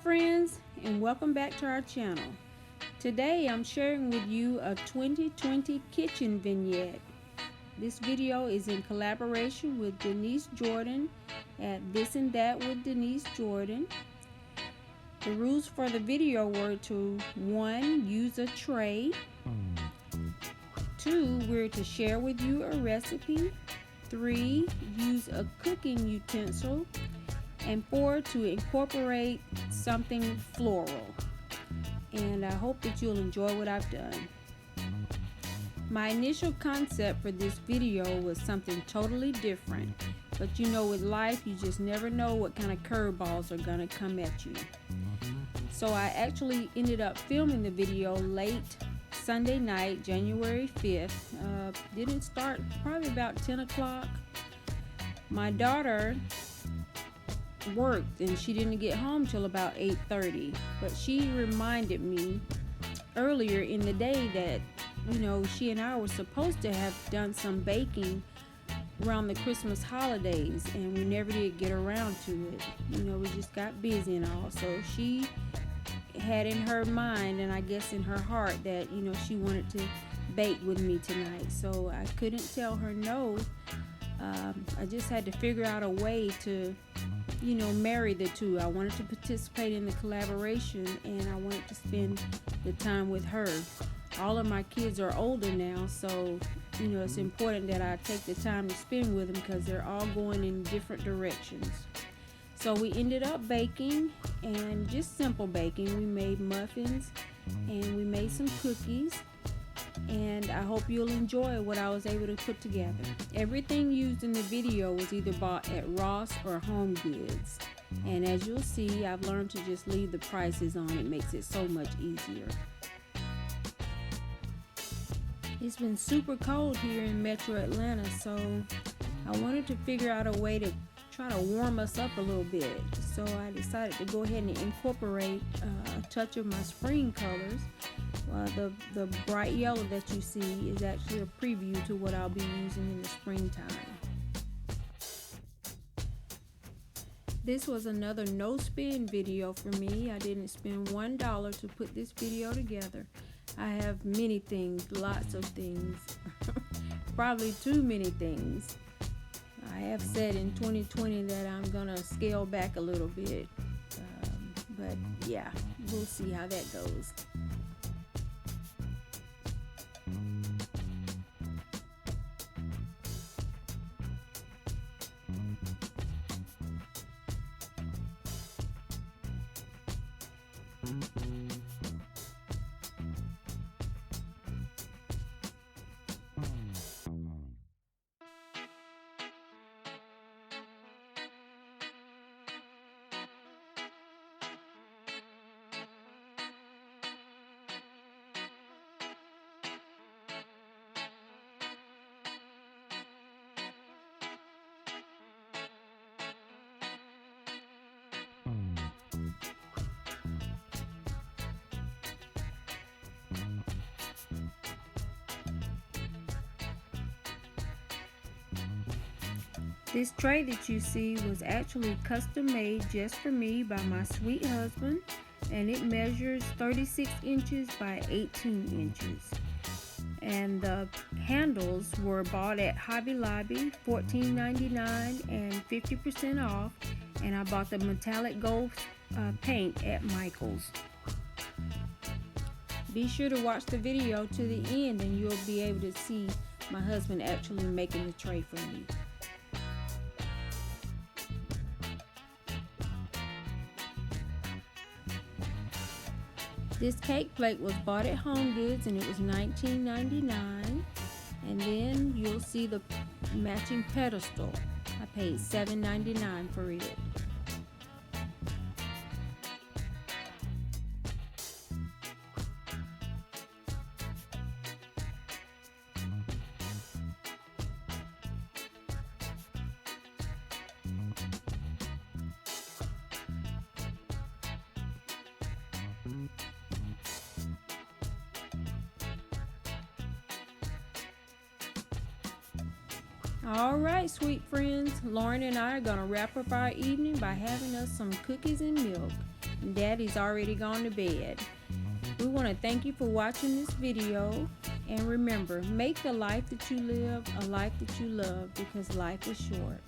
friends, and welcome back to our channel. Today I'm sharing with you a 2020 kitchen vignette. This video is in collaboration with Denise Jordan at This and That with Denise Jordan. The rules for the video were to 1. Use a tray. 2. We're to share with you a recipe. 3. Use a cooking utensil. And 4. To incorporate something floral. And I hope that you'll enjoy what I've done. My initial concept for this video was something totally different, but you know, with life you just never know what kind of curveballs are gonna come at you. So I actually ended up filming the video late Sunday night, January 5th. Didn't start probably about 10 o'clock. My daughter worked and she didn't get home till about 8:30, but she reminded me earlier in the day that, you know, she and I were supposed to have done some baking around the Christmas holidays, and we never did get around to it. You know, we just got busy and all. So she had in her mind, and I guess in her heart, that, you know, she wanted to bake with me tonight. So I couldn't tell her no. I just had to figure out a way to, you know, marry the two. I wanted to participate in the collaboration, and I wanted to spend the time with her. All of my kids are older now, so, you know, it's important that I take the time to spend with them because they're all going in different directions. So we ended up baking, and just simple baking. We made muffins and we made some cookies, and I hope you'll enjoy what I was able to put together. Everything used in the video was either bought at Ross or Home Goods, and as you'll see, I've learned to just leave the prices on. It makes it so much easier. It's been super cold here in Metro Atlanta, so I wanted to figure out a way to try to warm us up a little bit. So I decided to go ahead and incorporate a touch of my spring colors. The bright yellow that you see is actually a preview to what I'll be using in the springtime. This was another no-spin video for me. I didn't spend $1 to put this video together. I have many things, lots of things, probably too many things. I have said in 2020 that I'm gonna scale back a little bit, but yeah, we'll see how that goes. This tray that you see was actually custom made just for me by my sweet husband, and it measures 36 inches by 18 inches. And the handles were bought at Hobby Lobby, $14.99 and 50% off, and I bought the metallic gold paint at Michael's. Be sure to watch the video to the end and you'll be able to see my husband actually making the tray for me. This cake plate was bought at Home Goods and it was $19.99. And then you'll see the matching pedestal. I paid $7.99 for it. Alright, sweet friends, Lauren and I are going to wrap up our evening by having us some cookies and milk. Daddy's already gone to bed. We want to thank you for watching this video. And remember, make the life that you live a life that you love, because life is short.